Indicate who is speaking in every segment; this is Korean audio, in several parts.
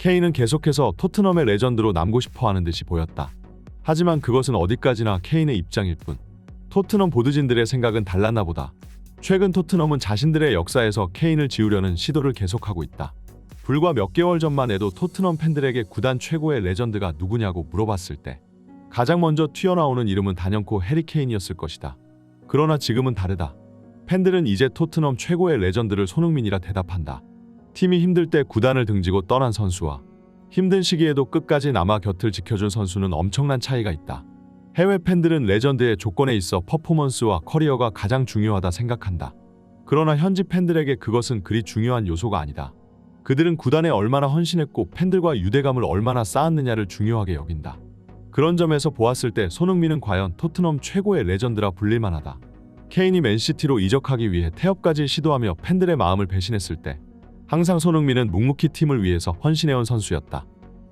Speaker 1: 케인은 계속해서 토트넘의 레전드로 남고 싶어하는 듯이 보였다. 하지만 그것은 어디까지나 케인의 입장일 뿐. 토트넘 보드진들의 생각은 달랐나 보다. 최근 토트넘은 자신들의 역사에서 케인을 지우려는 시도를 계속하고 있다. 불과 몇 개월 전만 해도 토트넘 팬들에게 구단 최고의 레전드가 누구냐고 물어봤을 때 가장 먼저 튀어나오는 이름은 단연코 해리 케인이었을 것이다. 그러나 지금은 다르다. 팬들은 이제 토트넘 최고의 레전드를 손흥민이라 대답한다. 팀이 힘들 때 구단을 등지고 떠난 선수와 힘든 시기에도 끝까지 남아 곁을 지켜준 선수는 엄청난 차이가 있다. 해외 팬들은 레전드의 조건에 있어 퍼포먼스와 커리어가 가장 중요하다 생각한다. 그러나 현지 팬들에게 그것은 그리 중요한 요소가 아니다. 그들은 구단에 얼마나 헌신했고 팬들과 유대감을 얼마나 쌓았느냐를 중요하게 여긴다. 그런 점에서 보았을 때 손흥민은 과연 토트넘 최고의 레전드라 불릴만하다. 케인이 맨시티로 이적하기 위해 태업까지 시도하며 팬들의 마음을 배신했을 때 항상 손흥민은 묵묵히 팀을 위해서 헌신해온 선수였다.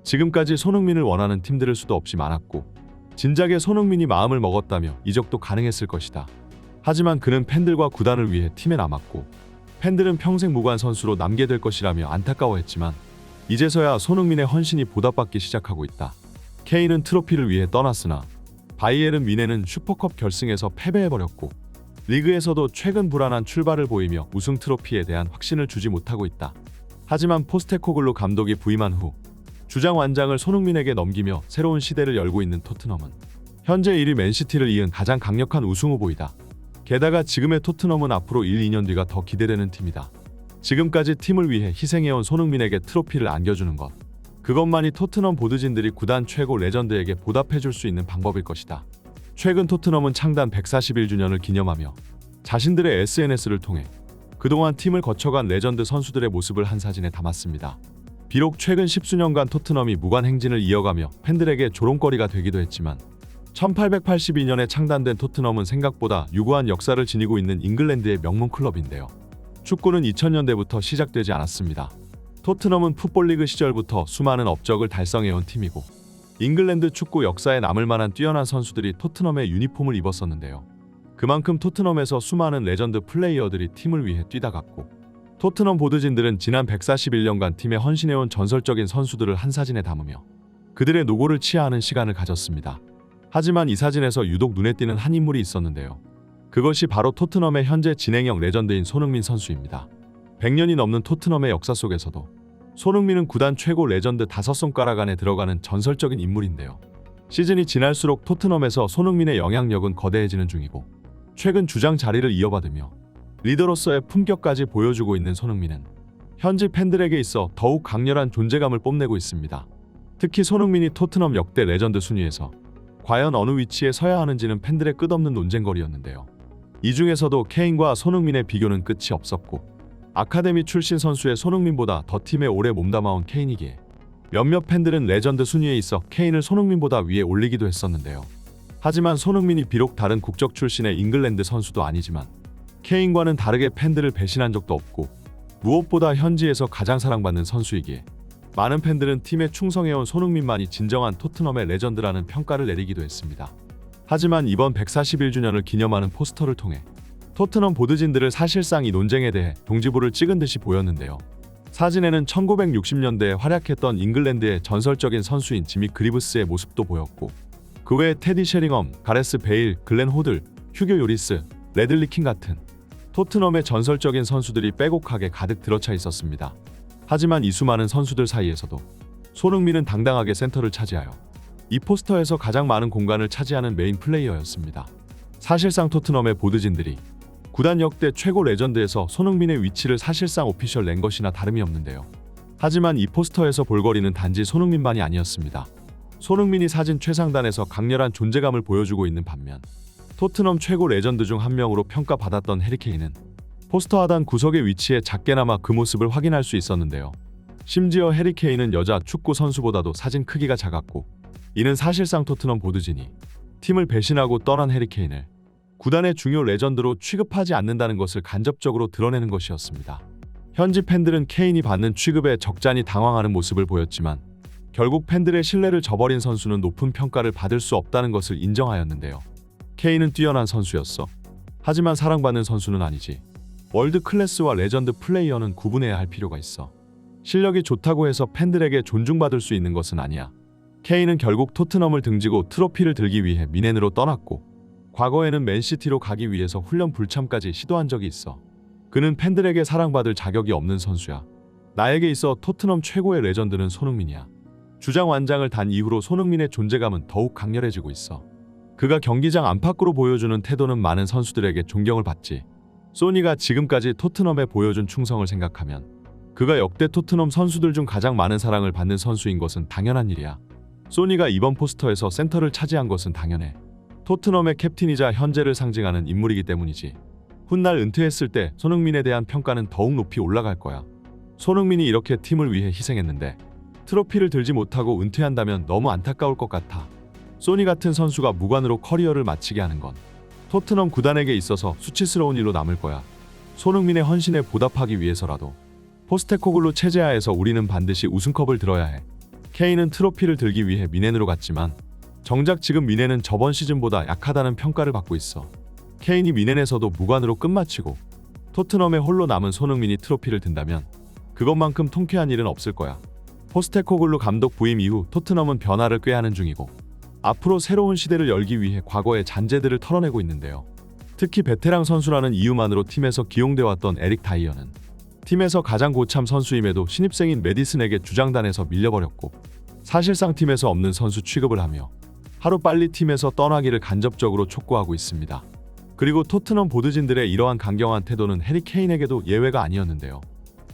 Speaker 1: 지금까지 손흥민을 원하는 팀들을 수도 없이 많았고 진작에 손흥민이 마음을 먹었다며 이적도 가능했을 것이다. 하지만 그는 팬들과 구단을 위해 팀에 남았고 팬들은 평생 무관 선수로 남게 될 것이라며 안타까워했지만 이제서야 손흥민의 헌신이 보답받기 시작하고 있다. 케인은 트로피를 위해 떠났으나 바이에른 뮌헨은 슈퍼컵 결승에서 패배해버렸고 리그에서도 최근 불안한 출발을 보이며 우승 트로피에 대한 확신을 주지 못하고 있다. 하지만 포스테코글루 감독이 부임한 후 주장 완장을 손흥민에게 넘기며 새로운 시대를 열고 있는 토트넘은 현재 1위 맨시티를 이은 가장 강력한 우승 후보이다. 게다가 지금의 토트넘은 앞으로 1, 2년 뒤가 더 기대되는 팀이다. 지금까지 팀을 위해 희생해온 손흥민에게 트로피를 안겨주는 것. 그것만이 토트넘 보드진들이 구단 최고 레전드에게 보답해줄 수 있는 방법일 것이다. 최근 토트넘은 창단 141주년을 기념하며 자신들의 SNS를 통해 그동안 팀을 거쳐간 레전드 선수들의 모습을 한 사진에 담았습니다. 비록 최근 10수년간 토트넘이 무관 행진을 이어가며 팬들에게 조롱거리가 되기도 했지만 1882년에 창단된 토트넘은 생각보다 유구한 역사를 지니고 있는 잉글랜드의 명문 클럽인데요. 축구는 2000년대부터 시작되지 않았습니다. 토트넘은 풋볼리그 시절부터 수많은 업적을 달성해온 팀이고 잉글랜드 축구 역사에 남을 만한 뛰어난 선수들이 토트넘의 유니폼을 입었었는데요. 그만큼 토트넘에서 수많은 레전드 플레이어들이 팀을 위해 뛰다갔고 토트넘 보드진들은 지난 141년간 팀에 헌신해온 전설적인 선수들을 한 사진에 담으며 그들의 노고를 치하하는 시간을 가졌습니다. 하지만 이 사진에서 유독 눈에 띄는 한 인물이 있었는데요. 그것이 바로 토트넘의 현재 진행형 레전드인 손흥민 선수입니다. 100년이 넘는 토트넘의 역사 속에서도 손흥민은 구단 최고 레전드 5손가락 안에 들어가는 전설적인 인물인데요. 시즌이 지날수록 토트넘에서 손흥민의 영향력은 거대해지는 중이고 최근 주장 자리를 이어받으며 리더로서의 품격까지 보여주고 있는 손흥민은 현지 팬들에게 있어 더욱 강렬한 존재감을 뽐내고 있습니다. 특히 손흥민이 토트넘 역대 레전드 순위에서 과연 어느 위치에 서야 하는지는 팬들의 끝없는 논쟁거리였는데요. 이 중에서도 케인과 손흥민의 비교는 끝이 없었고 아카데미 출신 선수의 손흥민보다 더 팀에 오래 몸담아온 케인이기에 몇몇 팬들은 레전드 순위에 있어 케인을 손흥민보다 위에 올리기도 했었는데요. 하지만 손흥민이 비록 다른 국적 출신의 잉글랜드 선수도 아니지만 케인과는 다르게 팬들을 배신한 적도 없고 무엇보다 현지에서 가장 사랑받는 선수이기에 많은 팬들은 팀에 충성해온 손흥민만이 진정한 토트넘의 레전드라는 평가를 내리기도 했습니다. 하지만 이번 141주년을 기념하는 포스터를 통해 토트넘 보드진들을 사실상 이 논쟁에 대해 동지부를 찍은 듯이 보였는데요. 사진에는 1960년대에 활약했던 잉글랜드의 전설적인 선수인 지미 그리브스의 모습도 보였고 그 외에 테디 셰링엄, 가레스 베일, 글렌 호들, 휴교 요리스, 레들리 킹 같은 토트넘의 전설적인 선수들이 빼곡하게 가득 들어차 있었습니다. 하지만 이 수많은 선수들 사이에서도 손흥민은 당당하게 센터를 차지하여 이 포스터에서 가장 많은 공간을 차지하는 메인 플레이어였습니다. 사실상 토트넘의 보드진들이 구단 역대 최고 레전드에서 손흥민의 위치를 사실상 오피셜 낸 것이나 다름이 없는데요. 하지만 이 포스터에서 볼거리는 단지 손흥민만이 아니었습니다. 손흥민이 사진 최상단에서 강렬한 존재감을 보여주고 있는 반면 토트넘 최고 레전드 중 한 명으로 평가받았던 해리 케인은 포스터 하단 구석의 위치에 작게나마 그 모습을 확인할 수 있었는데요. 심지어 해리 케인은 여자 축구 선수보다도 사진 크기가 작았고 이는 사실상 토트넘 보드진이 팀을 배신하고 떠난 해리 케인을 구단의 중요 레전드로 취급하지 않는다는 것을 간접적으로 드러내는 것이었습니다. 현지 팬들은 케인이 받는 취급에 적잖이 당황하는 모습을 보였지만 결국 팬들의 신뢰를 저버린 선수는 높은 평가를 받을 수 없다는 것을 인정하였는데요. 케인은 뛰어난 선수였어. 하지만 사랑받는 선수는 아니지. 월드 클래스와 레전드 플레이어는 구분해야 할 필요가 있어. 실력이 좋다고 해서 팬들에게 존중받을 수 있는 것은 아니야. 케인은 결국 토트넘을 등지고 트로피를 들기 위해 미넨으로 떠났고 과거에는 맨시티로 가기 위해서 훈련 불참까지 시도한 적이 있어. 그는 팬들에게 사랑받을 자격이 없는 선수야. 나에게 있어 토트넘 최고의 레전드는 손흥민이야. 주장 완장을 단 이후로 손흥민의 존재감은 더욱 강렬해지고 있어. 그가 경기장 안팎으로 보여주는 태도는 많은 선수들에게 존경을 받지. 소니가 지금까지 토트넘에 보여준 충성을 생각하면 그가 역대 토트넘 선수들 중 가장 많은 사랑을 받는 선수인 것은 당연한 일이야. 소니가 이번 포스터에서 센터를 차지한 것은 당연해. 토트넘의 캡틴이자 현재를 상징하는 인물이기 때문이지. 훗날 은퇴했을 때 손흥민에 대한 평가는 더욱 높이 올라갈 거야. 손흥민이 이렇게 팀을 위해 희생했는데 트로피를 들지 못하고 은퇴한다면 너무 안타까울 것 같아. 소니 같은 선수가 무관으로 커리어를 마치게 하는 건 토트넘 구단에게 있어서 수치스러운 일로 남을 거야. 손흥민의 헌신에 보답하기 위해서라도 포스테코글루 체제하에서 우리는 반드시 우승컵을 들어야 해. 케인은 트로피를 들기 위해 미넨으로 갔지만 정작 지금 미넨은 저번 시즌보다 약하다는 평가를 받고 있어. 케인이 미넨에서도 무관으로 끝마치고 토트넘에 홀로 남은 손흥민이 트로피를 든다면 그것만큼 통쾌한 일은 없을 거야. 포스테코글루 감독 부임 이후 토트넘은 변화를 꾀하는 중이고 앞으로 새로운 시대를 열기 위해 과거의 잔재들을 털어내고 있는데요. 특히 베테랑 선수라는 이유만으로 팀에서 기용돼 왔던 에릭 다이어는 팀에서 가장 고참 선수임에도 신입생인 메디슨에게 주장단에서 밀려버렸고 사실상 팀에서 없는 선수 취급을 하며 하루빨리 팀에서 떠나기를 간접적으로 촉구하고 있습니다. 그리고 토트넘 보드진들의 이러한 강경한 태도는 해리 케인에게도 예외가 아니었는데요.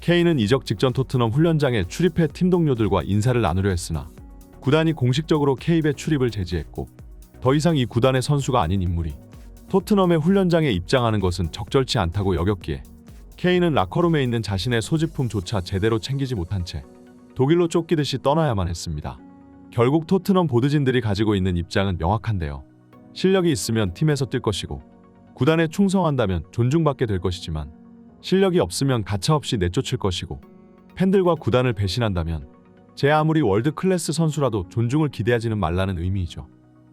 Speaker 1: 케인은 이적 직전 토트넘 훈련장에 출입해 팀 동료들과 인사를 나누려 했으나 구단이 공식적으로 케인의 출입을 제지했고 더 이상 이 구단의 선수가 아닌 인물이 토트넘의 훈련장에 입장하는 것은 적절치 않다고 여겼기에 케인은 라커룸에 있는 자신의 소지품조차 제대로 챙기지 못한 채 독일로 쫓기듯이 떠나야만 했습니다. 결국 토트넘 보드진들이 가지고 있는 입장은 명확한데요. 실력이 있으면 팀에서 뛸 것이고 구단에 충성한다면 존중받게 될 것이지만 실력이 없으면 가차없이 내쫓을 것이고 팬들과 구단을 배신한다면 제 아무리 월드 클래스 선수라도 존중을 기대하지는 말라는 의미이죠.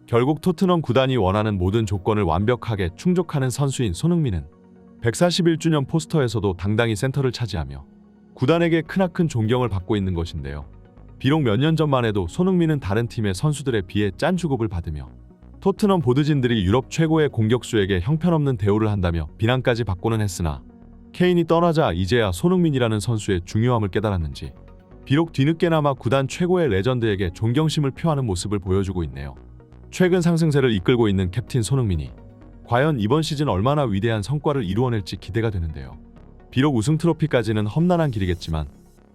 Speaker 1: 결국 토트넘 구단이 원하는 모든 조건을 완벽하게 충족하는 선수인 손흥민은 141주년 포스터에서도 당당히 센터를 차지하며 구단에게 크나큰 존경을 받고 있는 것인데요. 비록 몇 년 전만 해도 손흥민은 다른 팀의 선수들에 비해 짠 주급을 받으며 토트넘 보드진들이 유럽 최고의 공격수에게 형편없는 대우를 한다며 비난까지 받고는 했으나 케인이 떠나자 이제야 손흥민이라는 선수의 중요함을 깨달았는지 비록 뒤늦게나마 구단 최고의 레전드에게 존경심을 표하는 모습을 보여주고 있네요. 최근 상승세를 이끌고 있는 캡틴 손흥민이 과연 이번 시즌 얼마나 위대한 성과를 이루어낼지 기대가 되는데요. 비록 우승 트로피까지는 험난한 길이겠지만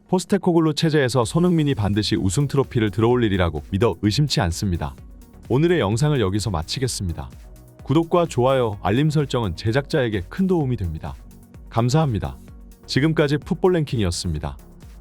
Speaker 1: 포스테코글루 체제에서 손흥민이 반드시 우승 트로피를 들어올리리라고 믿어 의심치 않습니다. 오늘의 영상을 여기서 마치겠습니다. 구독과 좋아요, 알림 설정은 제작자에게 큰 도움이 됩니다. 감사합니다. 지금까지 풋볼 랭킹이었습니다.